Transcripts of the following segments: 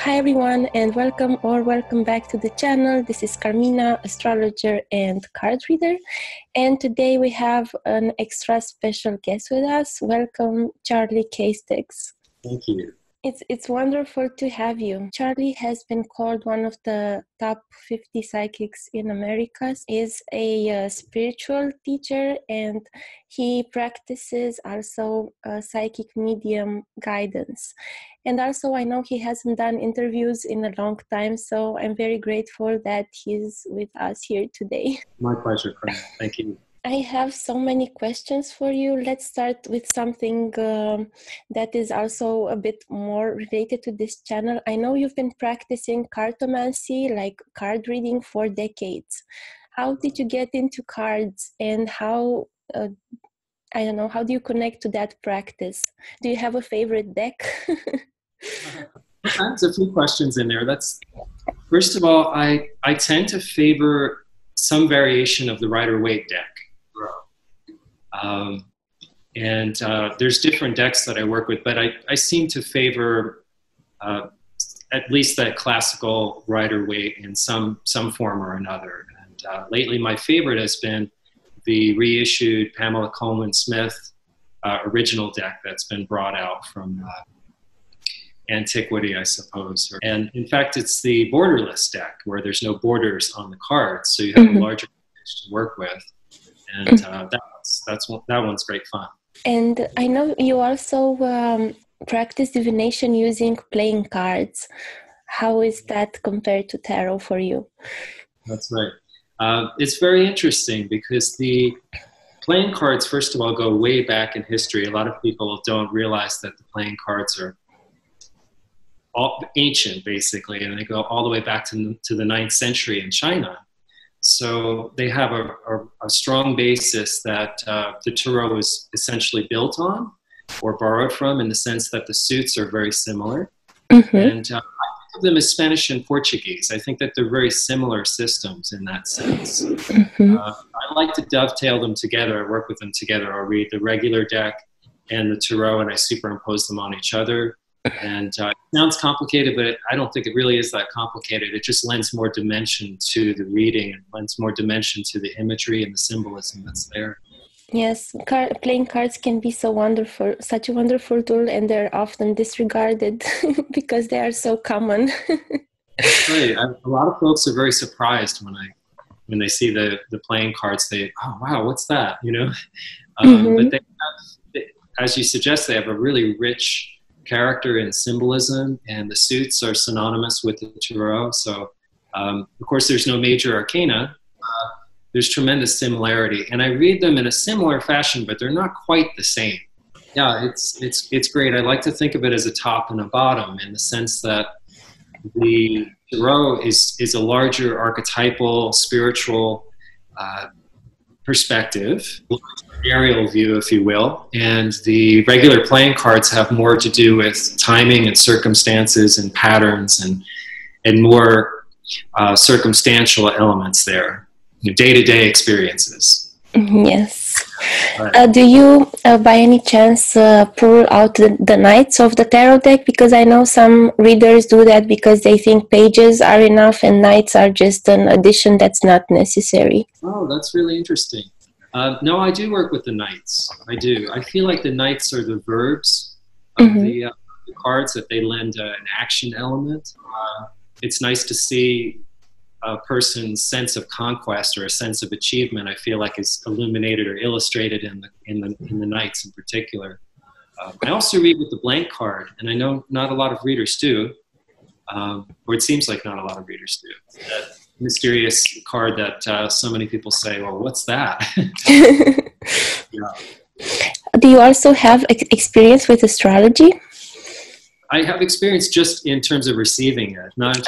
Hi everyone, and welcome back to the channel. This is Carmina, astrologer and card reader, and today we have an extra special guest with us. Welcome, Charley Castex. Thank you. It's wonderful to have you. Charley has been called one of the top 50 psychics in Americas. Is a spiritual teacher, and he practices also psychic medium guidance. And also, I know he hasn't done interviews in a long time, so I'm very grateful that he's with us here today. My pleasure, Corinne. Thank you. I have so many questions for you. Let's start with something that is also a bit more related to this channel. I know you've been practicing cartomancy, like card reading, for decades. How did you get into cards, and how, how do you connect to that practice? Do you have a favorite deck? There's a few questions in there. First of all, I tend to favor some variation of the Rider-Waite deck. There's different decks that I work with, but I seem to favor at least that classical Rider-Waite in some form or another. And lately my favorite has been the reissued Pamela Coleman Smith original deck that's been brought out from antiquity, I suppose. And in fact, it's the borderless deck where there's no borders on the cards, so you have a larger image to work with. And that one's great fun. And I know you also practice divination using playing cards. How is that compared to tarot for you? That's right. It's very interesting because the playing cards, first of all, go way back in history. A lot of people don't realize that the playing cards are all ancient, basically, and they go all the way back to the 9th century in China. So they have a strong basis that the tarot is essentially built on or borrowed from, in the sense that the suits are very similar. Mm-hmm. And I think of them as Spanish and Portuguese. I think that they're very similar systems in that sense. Mm-hmm. I like to dovetail them together. I work with them together. I'll read the regular deck and the tarot, and I superimpose them on each other. And it sounds complicated, but I don't think it really is that complicated. It just lends more dimension to the reading and lends more dimension to the imagery and the symbolism that's there. Yes, playing cards can be so wonderful, such a wonderful tool, and they're often disregarded because they are so common. That's right. A lot of folks are very surprised when they see the playing cards. Oh wow, what's that? Mm-hmm. But they have, as you suggest, they have a really rich character and symbolism, and the suits are synonymous with the tarot. So, of course, there's no major arcana. There's tremendous similarity, and I read them in a similar fashion, but they're not quite the same. Yeah, it's great. I like to think of it as a top and a bottom, in the sense that the tarot is a larger archetypal, spiritual perspective, aerial view, if you will, and the regular playing cards have more to do with timing and circumstances and patterns and more circumstantial elements there, day-to-day experiences. Yes. Do you, by any chance, pull out the knights of the tarot deck? Because I know some readers do that because they think pages are enough and knights are just an addition that's not necessary. Oh, that's really interesting. No, I do work with the knights. I do. I feel like the knights are the verbs of mm-hmm. the cards, that they lend an action element. It's nice to see a person's sense of conquest or a sense of achievement. I feel like is illuminated or illustrated in the knights in particular. I also read with the blank card, and I know not a lot of readers do, or it seems like not a lot of readers do. That mysterious card that so many people say, well, what's that? Yeah. Do you also have experience with astrology? I have experience just in terms of receiving it, not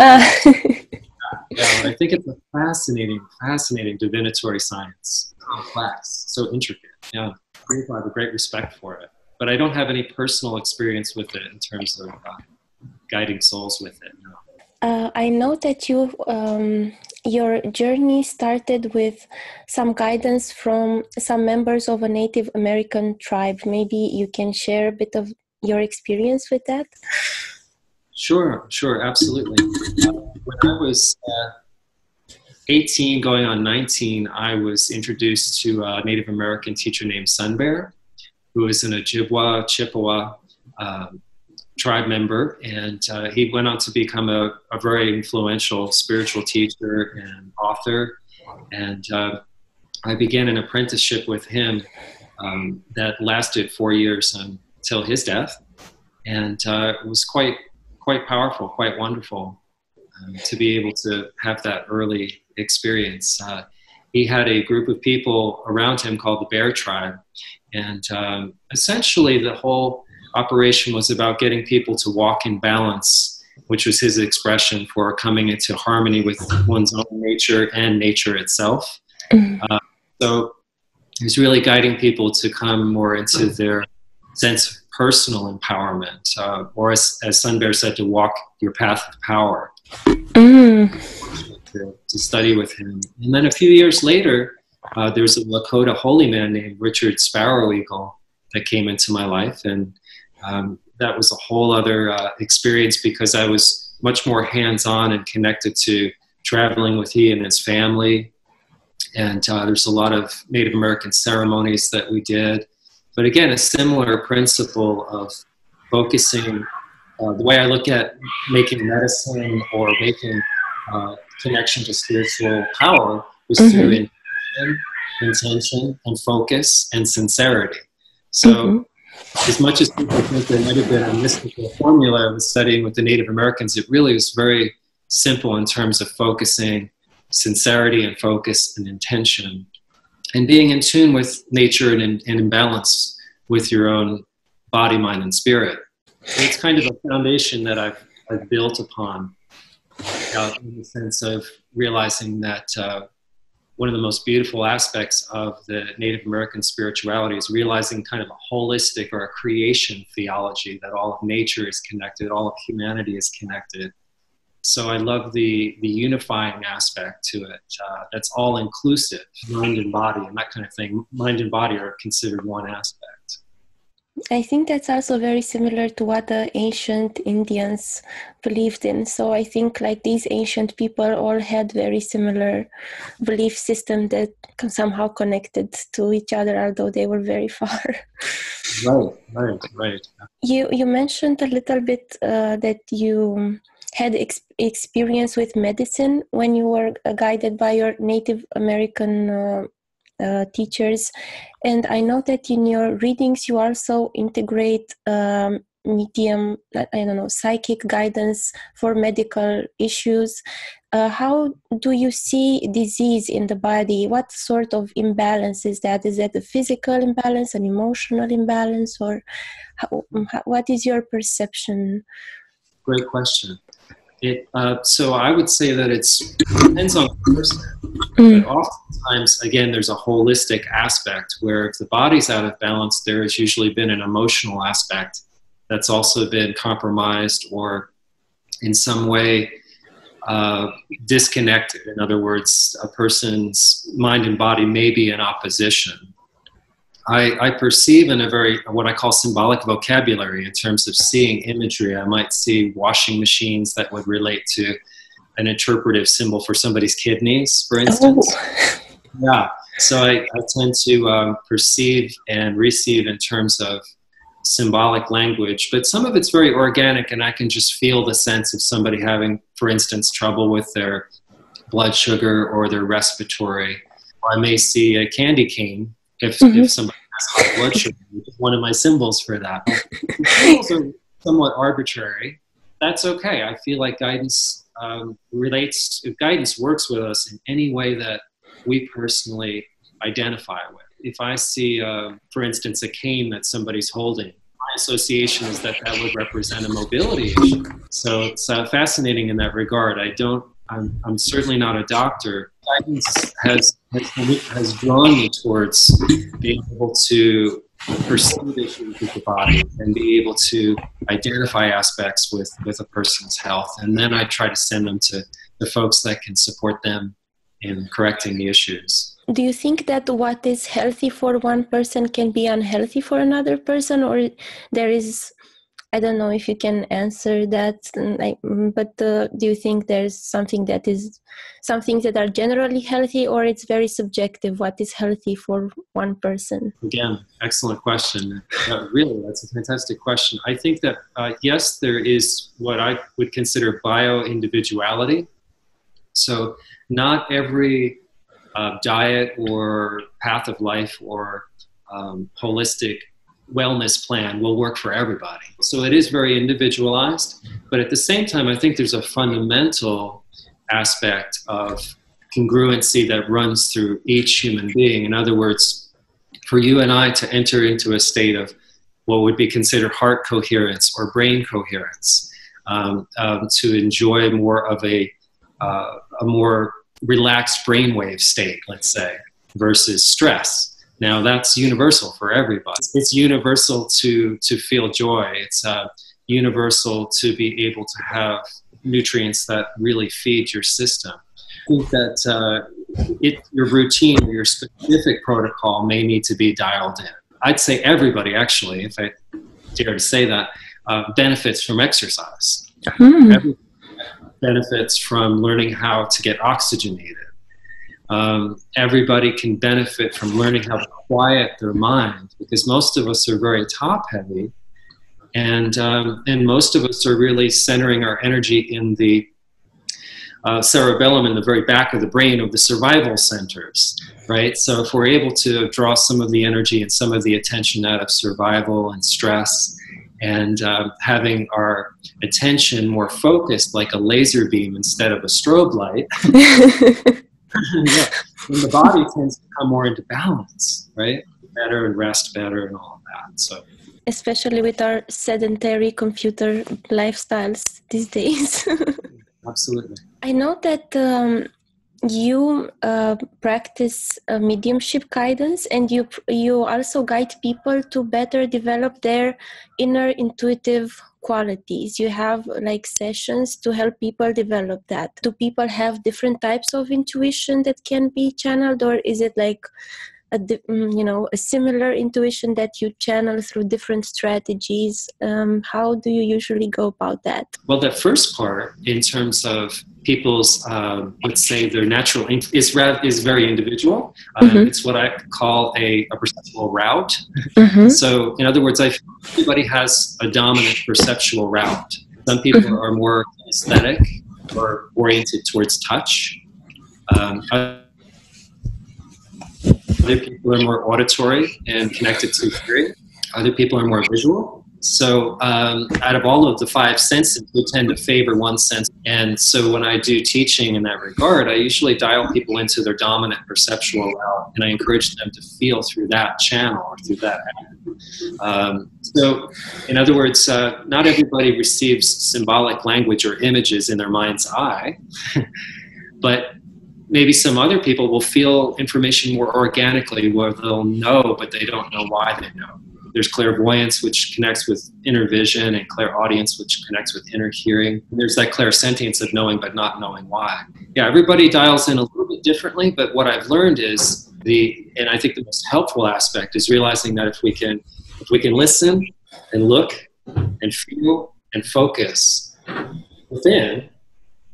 yeah, I think it's a fascinating divinatory science. Complex, so intricate. Yeah, I have a great respect for it. But I don't have any personal experience with it in terms of guiding souls with it, no. I know that your journey started with some guidance from some members of a Native American tribe. Maybe you can share a bit of your experience with that? Sure, sure, absolutely. When I was 18 going on 19, I was introduced to a Native American teacher named Sun Bear, who is an Ojibwa, Chippewa tribe member. And he went on to become a very influential spiritual teacher and author. And I began an apprenticeship with him that lasted 4 years until his death. And it was quite powerful, quite wonderful to be able to have that early experience. He had a group of people around him called the Bear Tribe. And essentially the whole operation was about getting people to walk in balance, which was his expression for coming into harmony with one's own nature and nature itself. So he was really guiding people to come more into their sense of personal empowerment, or as Sun Bear said, to walk your path of power. To study with him. And then a few years later, there was a Lakota holy man named Richard Sparrow Eagle that came into my life. And that was a whole other experience because I was much more hands-on and connected to traveling with he and his family. And there's a lot of Native American ceremonies that we did. But again, a similar principle of focusing, the way I look at making medicine or making connection to spiritual power was through intention and focus and sincerity. So as much as people think there might have been a mystical formula I was studying with the Native Americans, it really was very simple in terms of focusing, sincerity and focus and intention, and being in tune with nature and in balance with your own body, mind, and spirit. And it's kind of a foundation that I've built upon in the sense of realizing that one of the most beautiful aspects of the Native American spirituality is realizing kind of a holistic or a creation theology, that all of nature is connected, all of humanity is connected. So I love the unifying aspect to it. That's all inclusive, mind and body and that kind of thing. Mind and body are considered one aspect. I think that's also very similar to what the ancient Indians believed in. So I think like these ancient people all had very similar belief system that somehow connected to each other, although they were very far. Right. You mentioned a little bit that you had experience with medicine when you were guided by your Native American teachers, and I know that in your readings you also integrate medium, psychic guidance for medical issues. How do you see disease in the body? What sort of imbalance is that? Is that a physical imbalance, an emotional imbalance, or what is your perception? Great question. So I would say that it depends on the person. But oftentimes, again, there's a holistic aspect where if the body's out of balance, there has usually been an emotional aspect that's also been compromised or in some way disconnected. In other words, a person's mind and body may be in opposition. I perceive in a very, what I call symbolic vocabulary in terms of seeing imagery. I might see washing machines that would relate to an interpretive symbol for somebody's kidneys, for instance. Yeah, so I tend to perceive and receive in terms of symbolic language, but some of it's very organic and I can just feel the sense of somebody having, for instance, trouble with their blood sugar or their respiratory. Or I may see a candy cane if somebody has high blood sugar, which is one of my symbols for that. The symbols are somewhat arbitrary. That's okay. I feel like guidance guidance works with us in any way that we personally identify with. If I see, for instance, a cane that somebody's holding, my association is that would represent a mobility issue. So it's fascinating in that regard. I'm certainly not a doctor. Guidance has drawn me towards being able to perceive issues with the body and be able to identify aspects with a person's health. And then I try to send them to the folks that can support them in correcting the issues. Do you think that what is healthy for one person can be unhealthy for another person, or there is I don't know if you can answer that, but do you think there's something that is, some things that are generally healthy, or it's very subjective what is healthy for one person? Again, excellent question. Really, that's a fantastic question. I think that, yes, there is what I would consider bio-individuality. So not every diet or path of life or holistic wellness plan will work for everybody. So it is very individualized, but at the same time, I think there's a fundamental aspect of congruency that runs through each human being. In other words, for you and I to enter into a state of what would be considered heart coherence or brain coherence, to enjoy more of a more relaxed brainwave state, let's say, versus stress. Now that's universal for everybody. It's universal to feel joy. It's universal to be able to have nutrients that really feed your system. I think that your routine or your specific protocol may need to be dialed in. I'd say everybody, actually, if I dare to say that, benefits from exercise. Everybody benefits from learning how to get oxygenated. Everybody can benefit from learning how to quiet their mind, because most of us are very top-heavy, and most of us are really centering our energy in the cerebellum, in the very back of the brain, of the survival centers, right? So if we're able to draw some of the energy and some of the attention out of survival and stress, and having our attention more focused like a laser beam instead of a strobe light, yeah, and the body tends to come more into balance, right? Better and rest better and all of that. So, especially with our sedentary computer lifestyles these days. Absolutely. I know that you practice mediumship guidance, and you also guide people to better develop their inner intuitive qualities. You have like sessions to help people develop that. Do people have different types of intuition that can be channeled, or is it like a similar intuition that you channel through different strategies? How do you usually go about that? Well, that first part, in terms of people's, let's say, their natural is very individual. It's what I call a perceptual route. So, in other words, I feel everybody has a dominant perceptual route. Some people are more aesthetic or oriented towards touch. Other people are more auditory and connected to hearing. Other people are more visual. So out of all of the 5 senses, we tend to favor one sense. And so when I do teaching in that regard, I usually dial people into their dominant perceptual route, and I encourage them to feel through that channel or through that act. So in other words, not everybody receives symbolic language or images in their mind's eye, but maybe some other people will feel information more organically, where they'll know, but they don't know why they know. There's clairvoyance, which connects with inner vision, and clairaudience, which connects with inner hearing. And there's that clairsentience of knowing but not knowing why. Yeah, everybody dials in a little bit differently, but what I've learned is and I think the most helpful aspect is realizing that if we can listen and look and feel and focus within,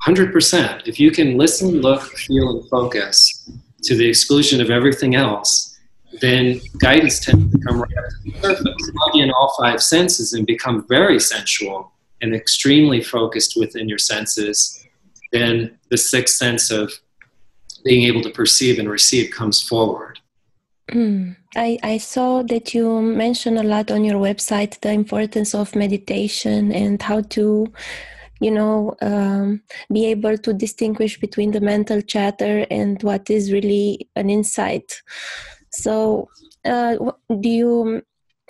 100%, if you can listen, look, feel, and focus to the exclusion of everything else, then guidance tends to come right up to the surface. Plug in all 5 senses and become very sensual and extremely focused within your senses, then the 6th sense of being able to perceive and receive comes forward. I saw that you mention a lot on your website the importance of meditation and how to be able to distinguish between the mental chatter and what is really an insight. So have you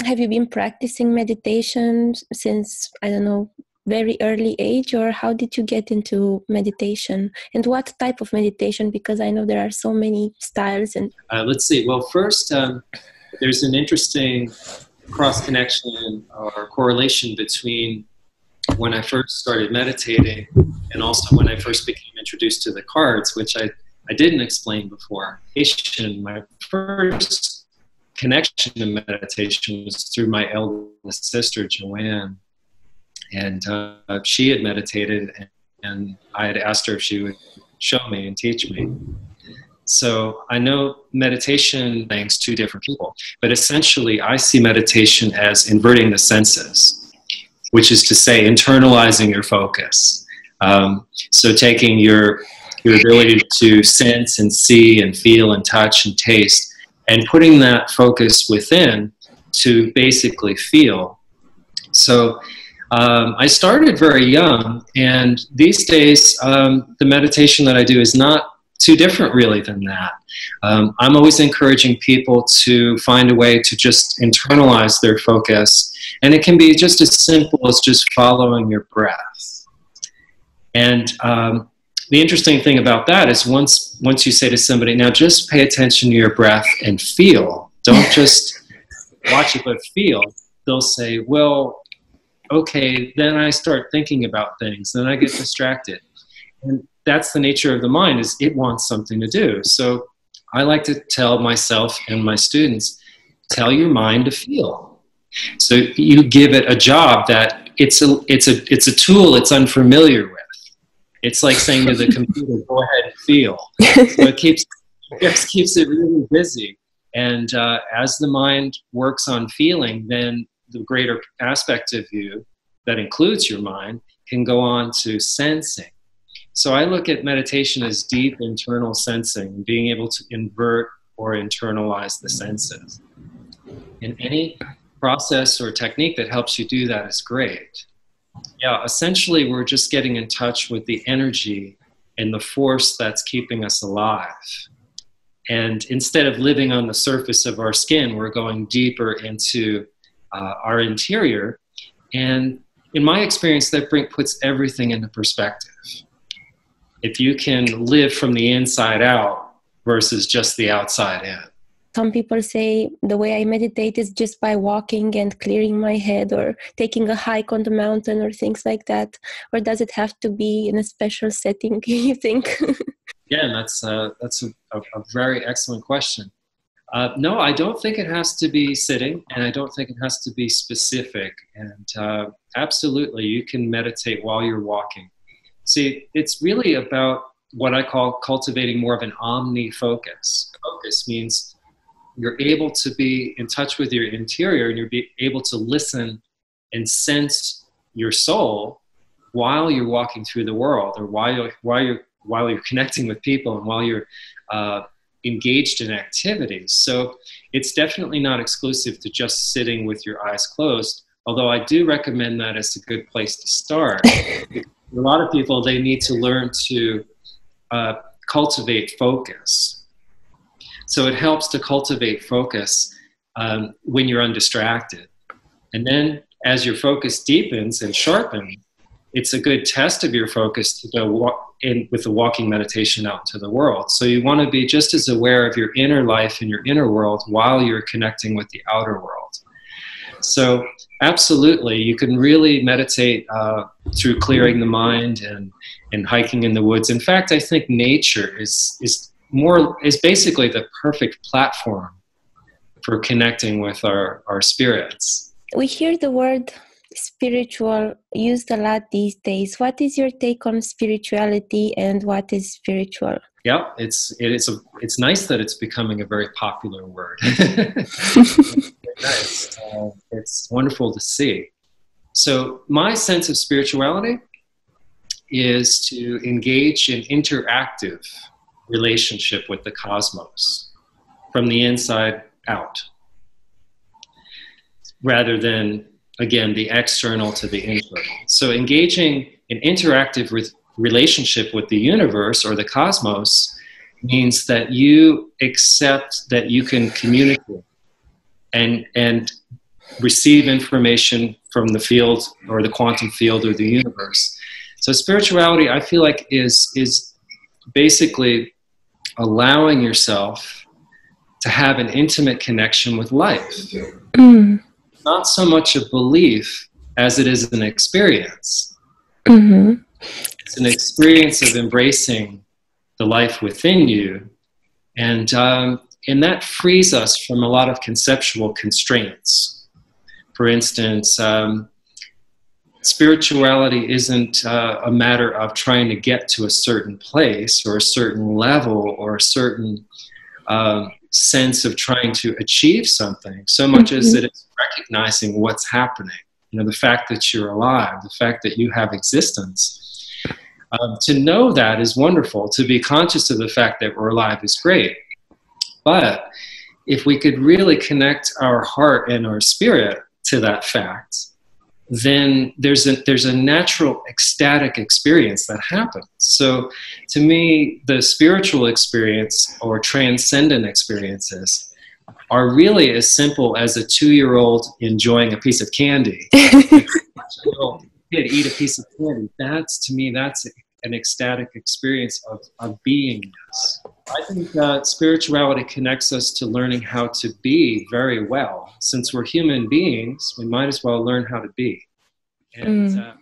been practicing meditation since, I don't know, very early age, or how did you get into meditation, and what type of meditation? Because I know there are so many styles. And let's see. Well, first, there's an interesting cross-connection or correlation between when I first started meditating and also when I first became introduced to the cards, which I didn't explain before. My first connection to meditation was through my eldest sister, Joanne. And she had meditated, and I had asked her if she would show me and teach me. So I know meditation things two different people, but essentially I see meditation as inverting the senses, which is to say internalizing your focus. So taking your ability to sense and see and feel and touch and taste and putting that focus within to basically feel. So I started very young, and these days the meditation that I do is not too different really than that. I'm always encouraging people to find a way to just internalize their focus, and it can be just as simple as just following your breath. And the interesting thing about that is once you say to somebody, now just pay attention to your breath and feel, don't just watch it but feel, they'll say, well, okay, then I start thinking about things, then I get distracted. And that's the nature of the mind, is it wants something to do. So I like to tell myself and my students, tell your mind to feel. So you give it a job that it's a tool it's unfamiliar with. It's like saying to the computer, go ahead and feel. So it keeps it really busy. And as the mind works on feeling, then the greater aspect of you that includes your mind can go on to sensing. So I look at meditation as deep internal sensing, being able to invert or internalize the senses. And any process or technique that helps you do that is great. Yeah, essentially we're just getting in touch with the energy and the force that's keeping us alive. And instead of living on the surface of our skin, we're going deeper into our interior. And in my experience, that puts everything into perspective. If you can live from the inside out versus just the outside in. Some people say the way I meditate is just by walking and clearing my head or taking a hike on the mountain or things like that. Or does it have to be in a special setting, you think? Again, that's a very excellent question. No, I don't think it has to be sitting, and I don't think it has to be specific. And absolutely, you can meditate while you're walking. See, it's really about what I call cultivating more of an omni-focus. Focus means you're able to be in touch with your interior, and you're able to listen and sense your soul while you're walking through the world, or while you're connecting with people, and while you're engaged in activities. So it's definitely not exclusive to just sitting with your eyes closed, although I do recommend that as a good place to start. A lot of people, they need to learn to cultivate focus. So it helps to cultivate focus when you're undistracted. And then as your focus deepens and sharpens, it's a good test of your focus to go in with the walking meditation out into the world. So you want to be just as aware of your inner life and your inner world while you're connecting with the outer world. So absolutely, you can really meditate through clearing the mind and hiking in the woods. In fact, I think nature is basically the perfect platform for connecting with our spirits. We hear the word spiritual used a lot these days. What is your take on spirituality, and what is spiritual? Yeah, it's nice that it's becoming a very popular word. Nice. It's wonderful to see. So my sense of spirituality is to engage in interactive relationship with the cosmos from the inside out, rather than, again, the external to the internal. So engaging in interactive relationship with the universe or the cosmos means that you accept that you can communicate and receive information from the field or the quantum field or the universe. So spirituality, I feel like, is basically allowing yourself to have an intimate connection with life. Not so much a belief as it is an experience. Mm-hmm. It's an experience of embracing the life within you, and that frees us from a lot of conceptual constraints. For instance, spirituality isn't a matter of trying to get to a certain place or a certain level or a certain sense of trying to achieve something, so much as that it's recognizing what's happening. You know, the fact that you're alive, the fact that you have existence. To know that is wonderful. To be conscious of the fact that we're alive is great. But if we could really connect our heart and our spirit to that fact, then there's a natural ecstatic experience that happens. So to me, the spiritual experience or transcendent experiences are really as simple as a 2-year-old enjoying a piece of candy. Like, watch a little kid eat a piece of candy. To me, that's an ecstatic experience of beingness. I think spirituality connects us to learning how to be very well. Since we're human beings, we might as well learn how to be. And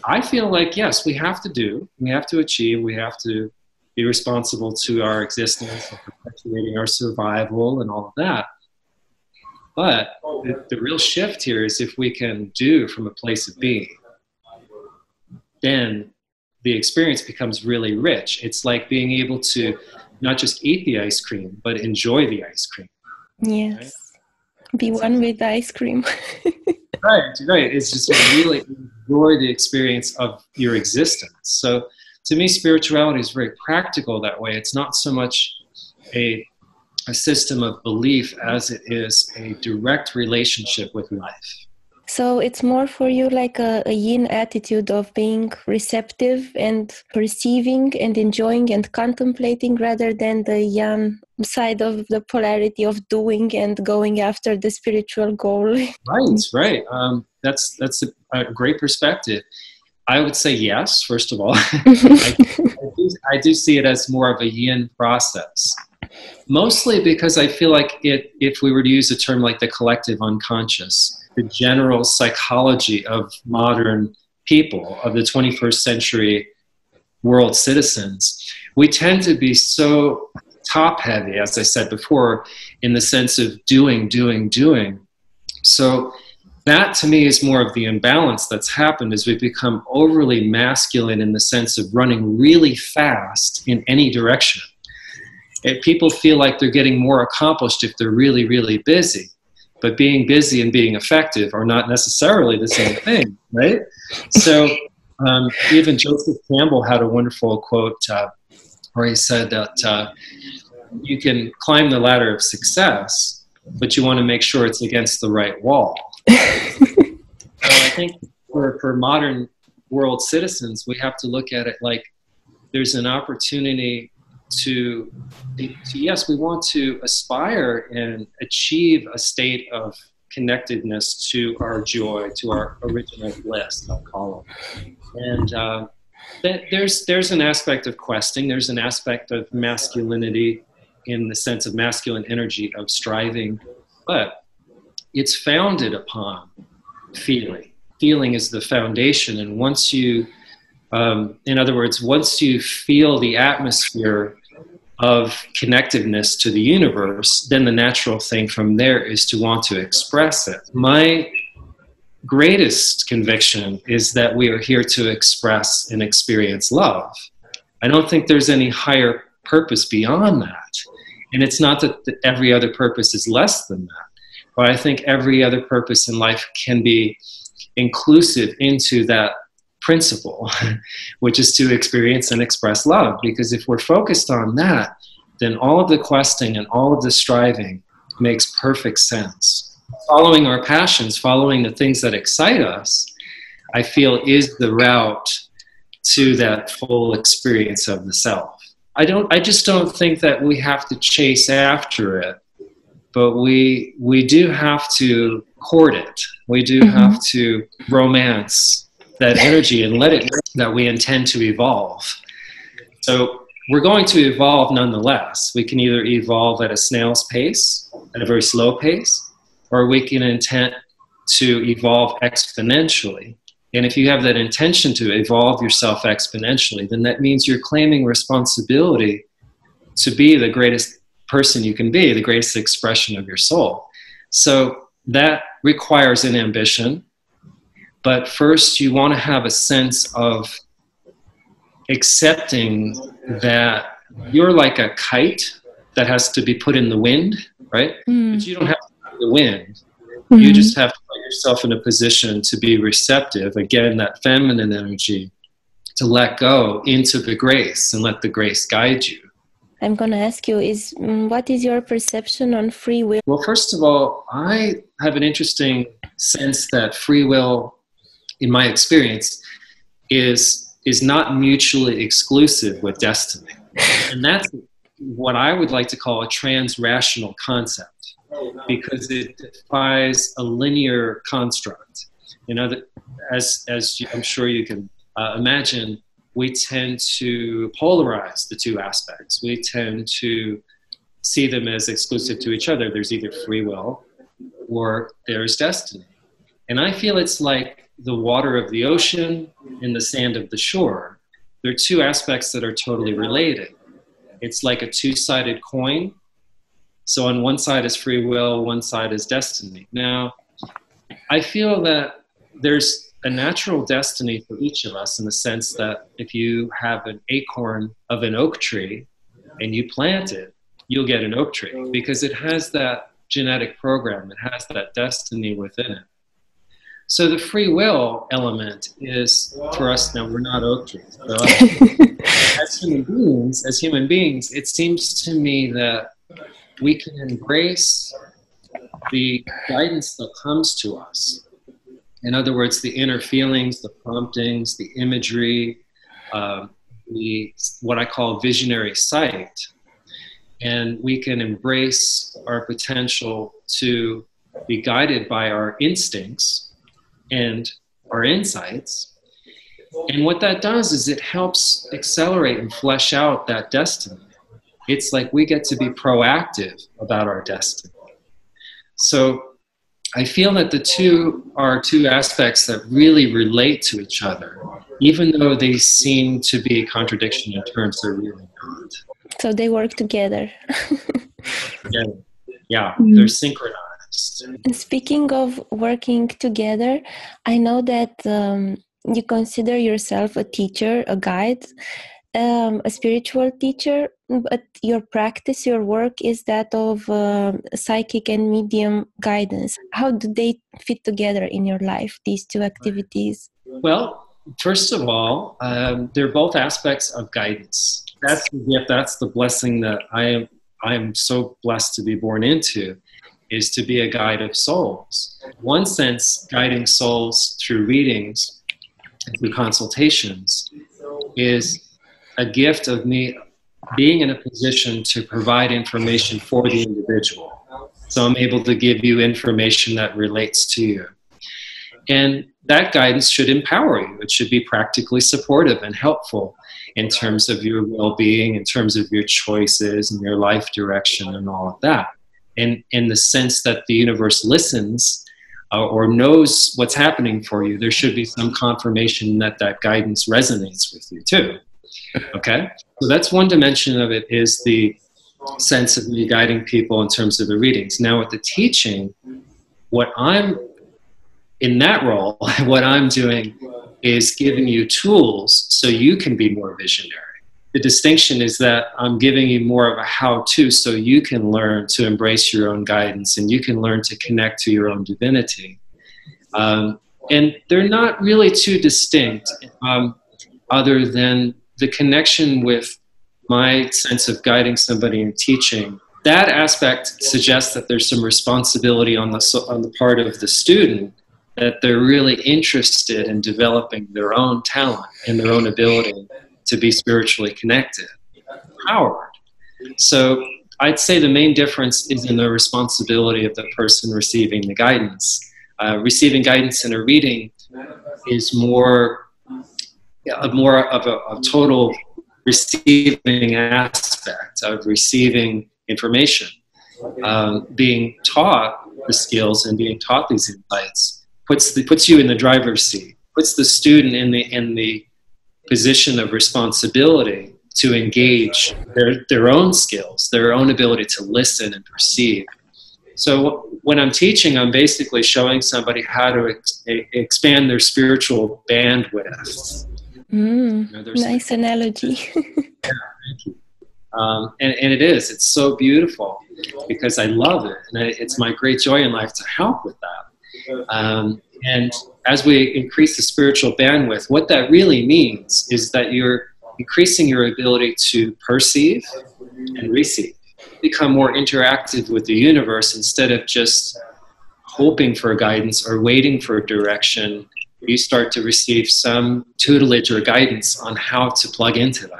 I feel like, yes, we have to achieve, we have to be responsible to our existence and perpetuating our survival and all of that. But the real shift here is if we can do from a place of being, then the experience becomes really rich. It's like being able to not just eat the ice cream, but enjoy the ice cream. Yes. Right? Be one with the ice cream. Right. It's just really enjoy the experience of your existence. So to me, spirituality is very practical that way. It's not so much a system of belief as it is a direct relationship with life. So it's more for you like a yin attitude of being receptive and perceiving and enjoying and contemplating, rather than the yang side of the polarity of doing and going after the spiritual goal. Right. That's a great perspective. I would say yes, first of all. I do see it as more of a yin process. Mostly because I feel like if we were to use a term like the collective unconscious, the general psychology of modern people, of the 21st century world citizens, we tend to be so top heavy, as I said before, in the sense of doing. So that to me is more of the imbalance that's happened, as we've become overly masculine in the sense of running really fast in any direction. People feel like they're getting more accomplished if they're really, really busy. But being busy and being effective are not necessarily the same thing, right? So even Joseph Campbell had a wonderful quote where he said that you can climb the ladder of success, but you want to make sure it's against the right wall. So I think for modern world citizens, we have to look at it like there's an opportunity to yes, we want to aspire and achieve a state of connectedness to our joy, to our original bliss, I'll call it. And there's an aspect of questing, there's an aspect of masculinity in the sense of masculine energy of striving, but it's founded upon feeling. Feeling is the foundation, and once you in other words, once you feel the atmosphere of connectedness to the universe, then the natural thing from there is to want to express it. My greatest conviction is that we are here to express and experience love. I don't think there's any higher purpose beyond that. And it's not that every other purpose is less than that, but I think every other purpose in life can be inclusive into that principle, which is to experience and express love. Because if we're focused on that, then all of the questing and all of the striving makes perfect sense. Following our passions, following the things that excite us, I feel is the route to that full experience of the self. I just don't think that we have to chase after it, but we do have to court it. We do have to romance that energy and let it know that we intend to evolve. So we're going to evolve nonetheless. We can either evolve at a snail's pace, at a very slow pace, or we can intend to evolve exponentially. And if you have that intention to evolve yourself exponentially, then that means you're claiming responsibility to be the greatest person you can be, the greatest expression of your soul. So that requires an ambition. But first, you want to have a sense of accepting that you're like a kite that has to be put in the wind, right? But you don't have to put the wind. You just have to put yourself in a position to be receptive, again, that feminine energy, to let go into the grace and let the grace guide you. I'm going to ask you, what is your perception on free will? Well, first of all, I have an interesting sense that free will, in my experience, is not mutually exclusive with destiny. And that's what I would like to call a trans-rational concept, because it defies a linear construct. You know, as I'm sure you can imagine, we tend to polarize the two aspects. We tend to see them as exclusive to each other. There's either free will or there's destiny. And I feel it's like the water of the ocean and the sand of the shore. They're two aspects that are totally related. It's like a two-sided coin. So on one side is free will, one side is destiny. Now, I feel that there's a natural destiny for each of us, in the sense that if you have an acorn of an oak tree and you plant it, you'll get an oak tree, because it has that genetic program, it has that destiny within it. So the free will element is, for us now, we're not oak trees. So as human beings, it seems to me that we can embrace the guidance that comes to us. In other words, the inner feelings, the promptings, the imagery, what I call visionary sight. And we can embrace our potential to be guided by our instincts and our insights. And what that does is it helps accelerate and flesh out that destiny. It's like we get to be proactive about our destiny. So I feel that the two are two aspects that really relate to each other, even though they seem to be a contradiction in terms, they're really not. So they work together. Yeah, they're synchronized. And speaking of working together, I know that you consider yourself a teacher, a guide, a spiritual teacher, but your practice, your work is that of psychic and medium guidance. How do they fit together in your life, these two activities? Well, first of all, they're both aspects of guidance. That's the gift, that's the blessing that I am so blessed to be born into, is to be a guide of souls. In one sense, guiding souls through readings, through consultations, is a gift of me being in a position to provide information for the individual. So I'm able to give you information that relates to you. And that guidance should empower you. It should be practically supportive and helpful in terms of your well-being, in terms of your choices and your life direction and all of that. And in the sense that the universe listens or knows what's happening for you, there should be some confirmation that that guidance resonates with you too. Okay? So that's one dimension of it, is the sense of me guiding people in terms of the readings. Now with the teaching, what I'm in that role, what I'm doing is giving you tools so you can be more visionary. The distinction is that I'm giving you more of a how-to so you can learn to embrace your own guidance and you can learn to connect to your own divinity. And they're not really too distinct other than the connection with my sense of guiding somebody and teaching. That aspect suggests that there's some responsibility on the part of the student, that they're really interested in developing their own talent and their own ability to be spiritually connected, empowered. So I'd say the main difference is in the responsibility of the person receiving the guidance. Receiving guidance in a reading is more of a total receiving aspect of receiving information. Being taught the skills and being taught these insights puts you in the driver's seat, puts the student in the position of responsibility to engage their own skills, their own ability to listen and perceive. So when I'm teaching, I'm basically showing somebody how to expand their spiritual bandwidth. You know, nice analogy. Yeah, thank you. And it is. It's so beautiful because I love it. And it's my great joy in life to help with that. And as we increase the spiritual bandwidth, what that really means is that you're increasing your ability to perceive and receive, become more interactive with the universe instead of just hoping for guidance or waiting for direction. You start to receive some tutelage or guidance on how to plug into that.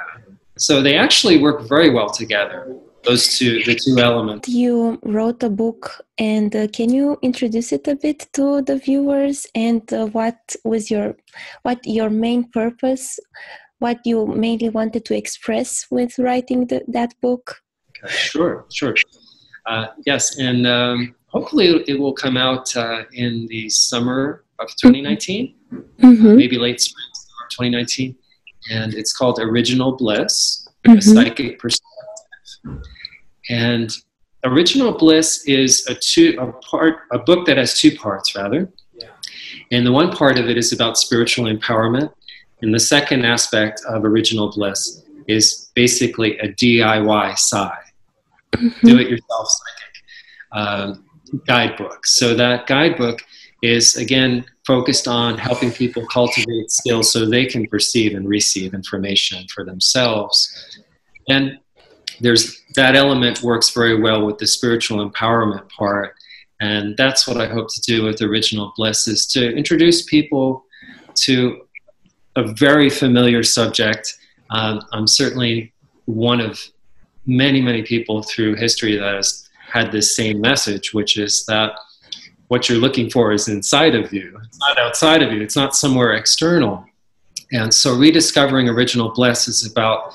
So they actually work very well together, the two elements. You wrote a book, and can you introduce it a bit to the viewers, and what your main purpose, what you mainly wanted to express with writing that book? Okay, sure. Yes, and hopefully it will come out in the summer of 2019, maybe late spring of 2019. And it's called Original Bliss, a psychic perspective. And Original Bliss is a book that has two parts, rather. And the one part of it is about spiritual empowerment. And the second aspect of Original Bliss is basically a DIY do-it-yourself psychic guidebook. So that guidebook is, again, focused on helping people cultivate skills so they can perceive and receive information for themselves. And there's that element works very well with the spiritual empowerment part. And that's what I hope to do with Original Bliss, is to introduce people to a very familiar subject. I'm certainly one of many, many people through history that has had this same message, which is that what you're looking for is inside of you. It's not outside of you. It's not somewhere external. And so rediscovering Original Bliss is about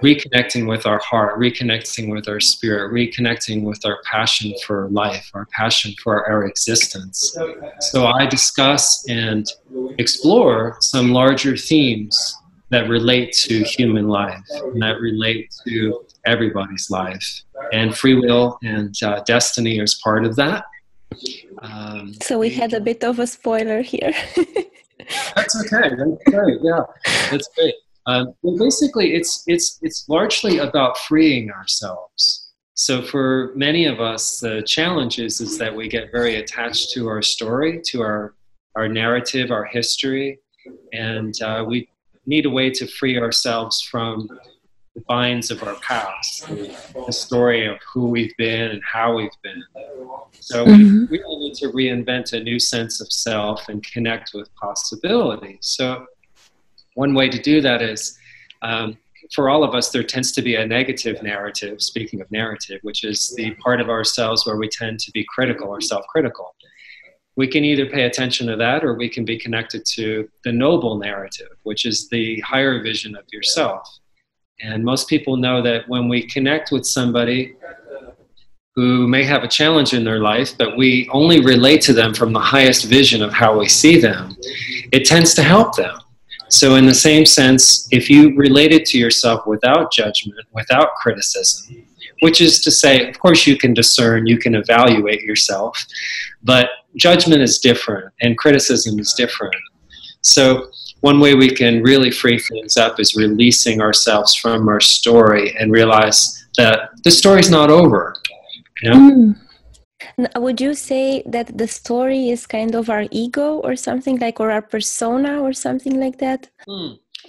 reconnecting with our heart, reconnecting with our spirit, reconnecting with our passion for life, our passion for our existence. So I discuss and explore some larger themes that relate to human life and that relate to everybody's life. And free will and destiny is part of that. So we had a bit of a spoiler here. That's okay. That's great. Yeah, that's great. Well, basically, it's largely about freeing ourselves. So for many of us, the challenge is that we get very attached to our story, to our narrative, our history, and we need a way to free ourselves from the binds of our past, the story of who we've been and how we've been. So we really need to reinvent a new sense of self and connect with possibility. So one way to do that is, for all of us, there tends to be a negative narrative, speaking of narrative, which is the part of ourselves where we tend to be critical or self-critical. We can either pay attention to that, or we can be connected to the noble narrative, which is the higher vision of yourself. And most people know that when we connect with somebody who may have a challenge in their life, but we only relate to them from the highest vision of how we see them, it tends to help them. So in the same sense, if you related to yourself without judgment, without criticism, which is to say, of course you can discern, you can evaluate yourself, but judgment is different and criticism is different. So one way we can really free things up is releasing ourselves from our story and realize that the story's not over. You know? Would you say that the story is kind of our ego or something like, or our persona or something like that?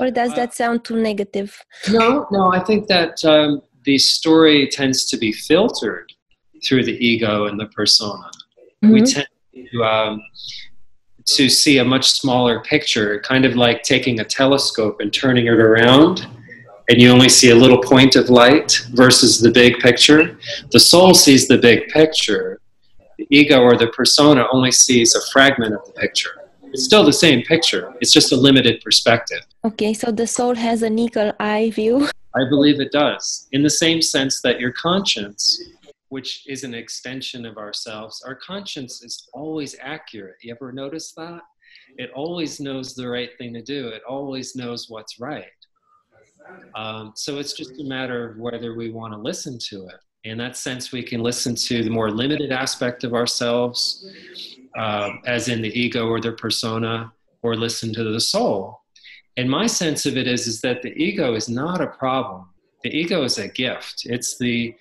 Or does that sound too negative? No, I think that the story tends to be filtered through the ego and the persona. We tend to see a much smaller picture, kind of like taking a telescope and turning it around, and you only see a little point of light versus the big picture. The soul sees the big picture. The ego or the persona only sees a fragment of the picture. It's still the same picture. It's just a limited perspective. Okay, so the soul has an eagle eye view. I believe it does, in the same sense that your conscience, which is an extension of ourselves, our conscience is always accurate. You ever notice that? It always knows the right thing to do. It always knows what's right. So it's just a matter of whether we want to listen to it. In that sense, we can listen to the more limited aspect of ourselves, as in the ego or the persona, or listen to the soul. And my sense of it is that the ego is not a problem. The ego is a gift. It's the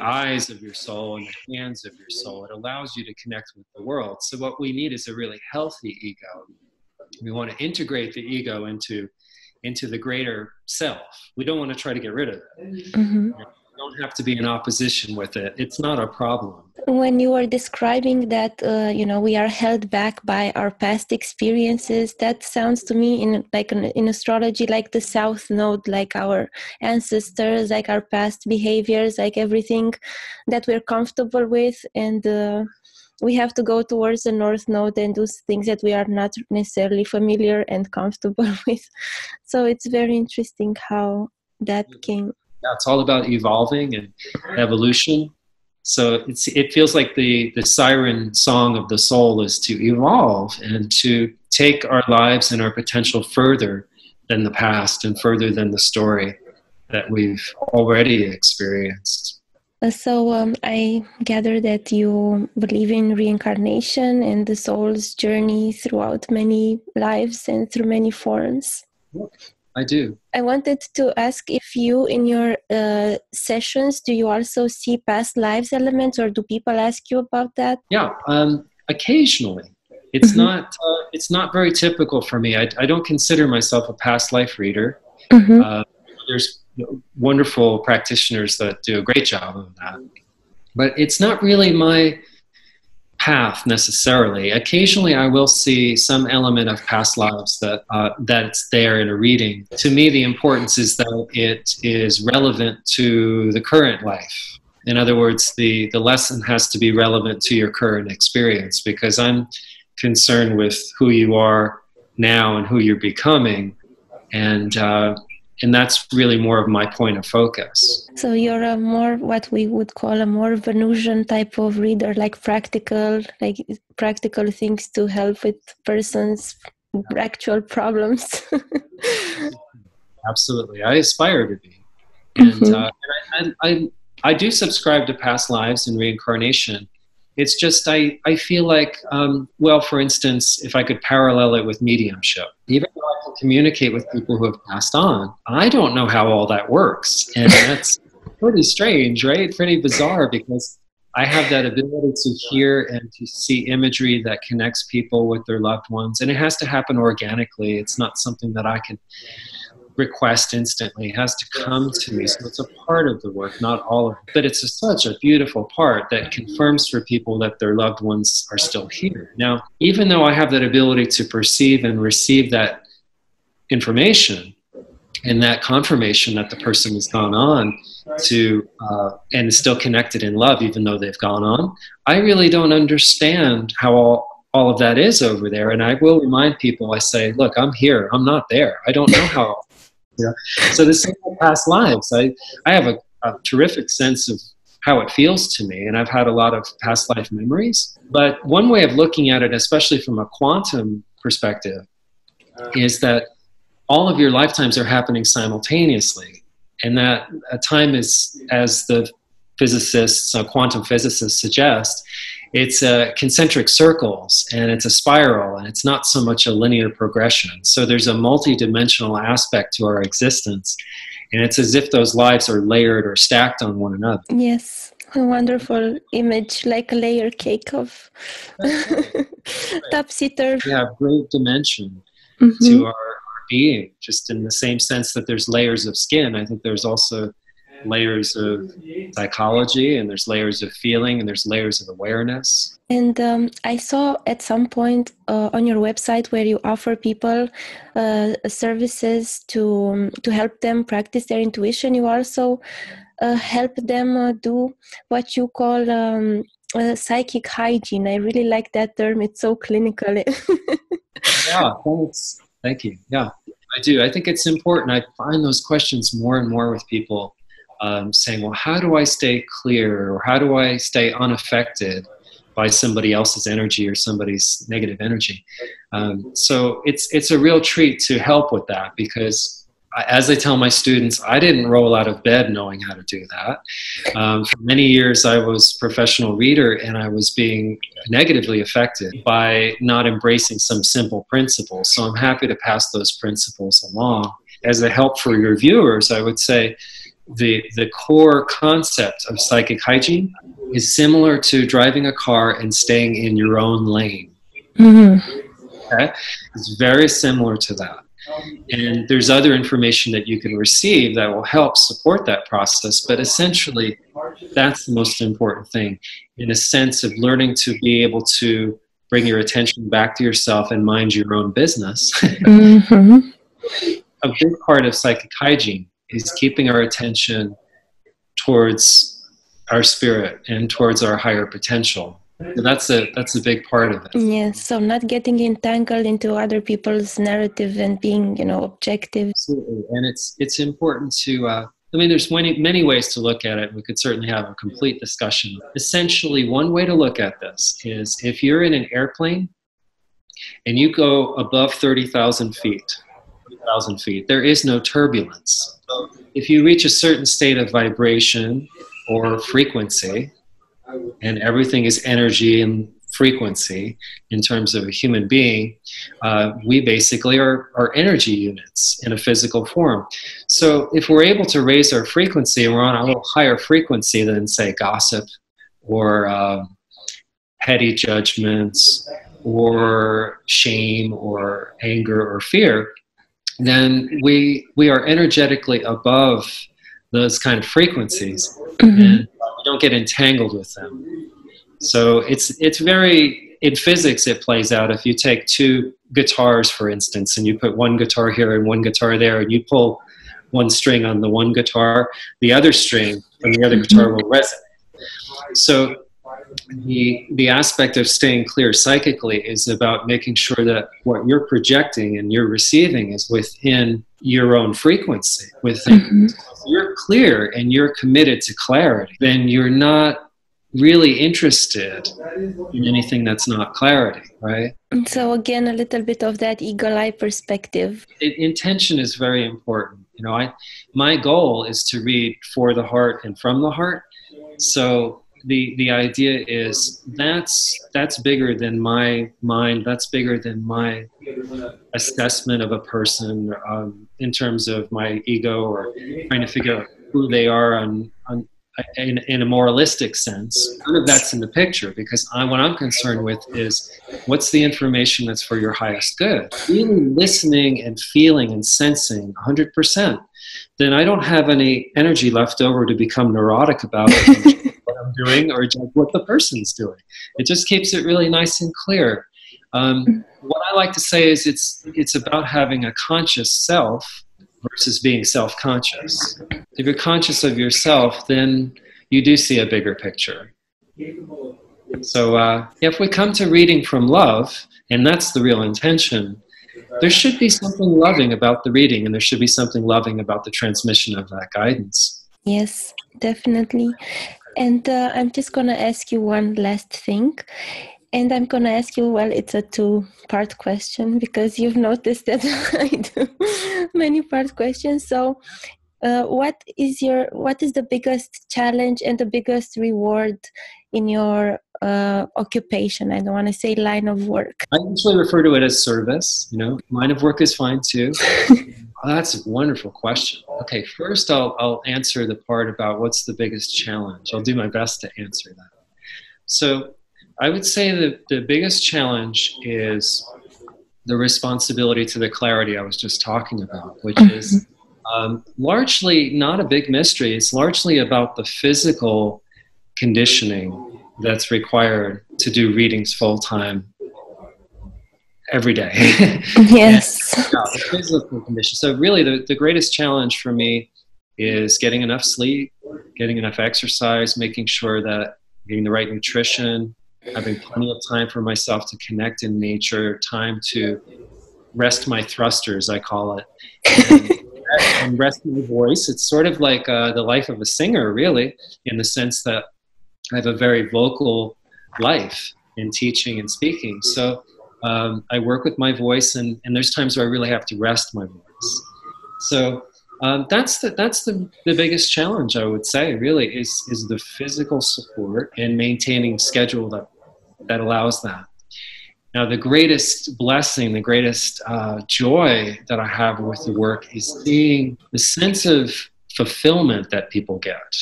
eyes of your soul and the hands of your soul. It allows you to connect with the world. So what we need is a really healthy ego. We want to integrate the ego into the greater self. We don't want to try to get rid of it. Mm-hmm. You don't have to be in opposition with it. It's not a problem. When you were describing that, we are held back by our past experiences, that sounds to me in astrology like the South Node, like our ancestors, like our past behaviors, like everything that we're comfortable with, and we have to go towards the North Node and do things that we are not necessarily familiar and comfortable with. So it's very interesting how that came. Yeah, it's all about evolving and evolution. So it feels like the siren song of the soul is to evolve and to take our lives and our potential further than the past and further than the story that we've already experienced. So I gather that you believe in reincarnation and the soul's journey throughout many lives and through many forms. I do. I wanted to ask if you, in your sessions, do you also see past lives elements, or do people ask you about that? Yeah, occasionally. It's not very typical for me. I don't consider myself a past life reader. Mm-hmm. There's wonderful practitioners that do a great job of that, but it's not really my path necessarily. Occasionally I will see some element of past lives that's there in a reading. To me, the importance is that it is relevant to the current life. In other words, the lesson has to be relevant to your current experience, because I'm concerned with who you are now and who you're becoming, and that's really more of my point of focus. So you're a more, what we would call a more Venusian type of reader, like practical things to help with persons' actual problems. Absolutely. I aspire to be. And I do subscribe to past lives and reincarnation. It's just I feel like, for instance, if I could parallel it with mediumship, even though I can communicate with people who have passed on, I don't know how all that works. And that's pretty strange, right? Pretty bizarre, because I have that ability to hear and to see imagery that connects people with their loved ones. And it has to happen organically. It's not something that I can request instantly. It has to come to me. So it's a part of the work, not all of it. But it's such a beautiful part that confirms for people that their loved ones are still here. Now, even though I have that ability to perceive and receive that information and that confirmation that the person has gone on to and is still connected in love, even though they've gone on, I really don't understand how all of that is over there. And I will remind people, I say, look, I'm here. I'm not there. I don't know how. So the same with past lives. I have a terrific sense of how it feels to me, and I've had a lot of past life memories. But one way of looking at it, especially from a quantum perspective, is that all of your lifetimes are happening simultaneously, and that a time is, as the physicists, quantum physicists suggest, it's concentric circles, and it's a spiral, and it's not so much a linear progression. So there's a multi-dimensional aspect to our existence, and it's as if those lives are layered or stacked on one another. Yes, a wonderful image, like a layer cake of topsy-turvy. We have great dimension to our being, just in the same sense that there's layers of skin. I think there's also layers of psychology, and there's layers of feeling, and there's layers of awareness. And I saw at some point on your website where you offer people services to help them practice their intuition. You also help them do what you call psychic hygiene. I really like that term. It's so clinical. Yeah, thanks. Thank you. Yeah, I do. I think it's important. I find those questions more and more with people. Saying, well, how do I stay clear, or how do I stay unaffected by somebody else's energy or somebody's negative energy? So it's a real treat to help with that, because as I tell my students, I didn't roll out of bed knowing how to do that. For many years, I was a professional reader, and I was being negatively affected by not embracing some simple principles. So I'm happy to pass those principles along. As a help for your viewers, I would say the core concept of psychic hygiene is similar to driving a car and staying in your own lane. Okay? It's very similar to that. And there's other information that you can receive that will help support that process, but essentially that's the most important thing, in a sense of learning to be able to bring your attention back to yourself and mind your own business. A big part of psychic hygiene is keeping our attention towards our spirit and towards our higher potential. So that's a big part of it. Yes, so not getting entangled into other people's narrative and being, objective. Absolutely, and it's important to. I mean, there's many ways to look at it. We could certainly have a complete discussion. Essentially, one way to look at this is if you're in an airplane and you go above 30,000 feet, there is no turbulence. If you reach a certain state of vibration or frequency, and everything is energy and frequency in terms of a human being, we basically are energy units in a physical form. So if we're able to raise our frequency and we're on a little higher frequency than, say, gossip or petty judgments or shame or anger or fear, then we are energetically above those kind of frequencies. And don't get entangled with them. So it's very, in physics it plays out. If you take two guitars, for instance, and you put one guitar here and one guitar there, and you pull one string on the one guitar, the other string from the other guitar will resonate. So the aspect of staying clear psychically is about making sure that what you're projecting and you're receiving is within your own frequency. If you're clear and you're committed to clarity, then you're not really interested in anything that's not clarity, right? So again, a little bit of that eagle eye perspective. Intention is very important. My goal is to read for the heart and from the heart. So the idea is that's bigger than my mind. That's bigger than my assessment of a person in terms of my ego or trying to figure out who they are in a moralistic sense. None of that's in the picture, because what I'm concerned with is what's the information that's for your highest good. Really listening and feeling and sensing 100%. Then I don't have any energy left over to become neurotic about it. What I'm doing or judge what the person's doing. It just keeps it really nice and clear. What I like to say is it's about having a conscious self versus being self-conscious. If you're conscious of yourself, then you do see a bigger picture. So if we come to reading from love, and that's the real intention, there should be something loving about the reading, and there should be something loving about the transmission of that guidance. Yes, definitely. And I'm just going to ask you one last thing. And I'm going to ask you, well, it's a two-part question, because you've noticed that I do many part questions. So what is the biggest challenge and the biggest reward in your occupation? I don't want to say line of work. I usually refer to it as service. Line of work is fine too. Oh, that's a wonderful question. Okay, first I'll answer the part about what's the biggest challenge. I'll do my best to answer that. So I would say that the biggest challenge is the responsibility to the clarity I was just talking about, which is largely not a big mystery. It's largely about the physical conditioning that's required to do readings full-time every day. Yes. The physical condition. So really the greatest challenge for me is getting enough sleep, getting enough exercise, making sure that I'm getting the right nutrition, having plenty of time for myself to connect in nature, time to rest my thrusters, I call it, and rest my voice. It's sort of like the life of a singer, really, in the sense that I have a very vocal life in teaching and speaking. So I work with my voice, and there's times where I really have to rest my voice. So that's the biggest challenge, I would say, really, is the physical support and maintaining schedule that allows that. Now, the greatest blessing, the greatest joy that I have with the work is seeing the sense of fulfillment that people get,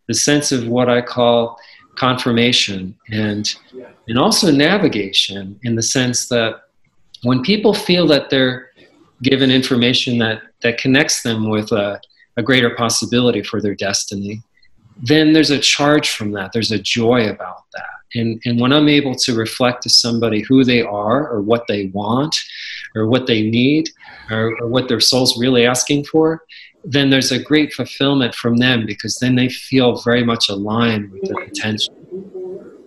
the sense of what I call confirmation, and also navigation, in the sense that when people feel that they're given information that connects them with a greater possibility for their destiny, then there's a charge from that. There's a joy about that. And when I'm able to reflect to somebody who they are, or what they want, or what they need, or what their soul's really asking for, then there's a great fulfillment from them, because then they feel very much aligned with their potential.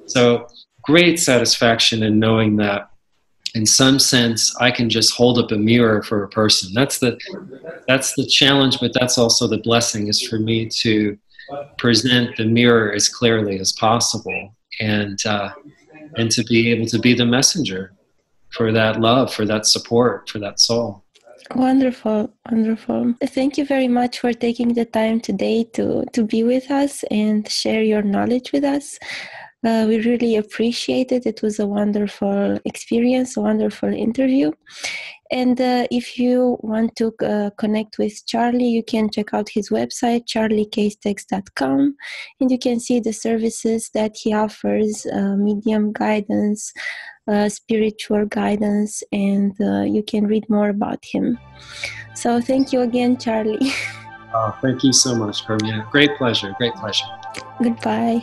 So great satisfaction in knowing that in some sense I can just hold up a mirror for a person. That's the challenge, but that's also the blessing, is for me to present the mirror as clearly as possible, and to be able to be the messenger for that love, for that support, for that soul. Wonderful, wonderful. Thank you very much for taking the time today to be with us and share your knowledge with us. We really appreciate it. It was a wonderful experience, a wonderful interview. And if you want to connect with Charley, you can check out his website, charleycastex.com, and you can see the services that he offers, medium guidance, spiritual guidance, and you can read more about him. So thank you again, Charley. Oh, thank you so much, Carmina. Great pleasure, great pleasure. Goodbye.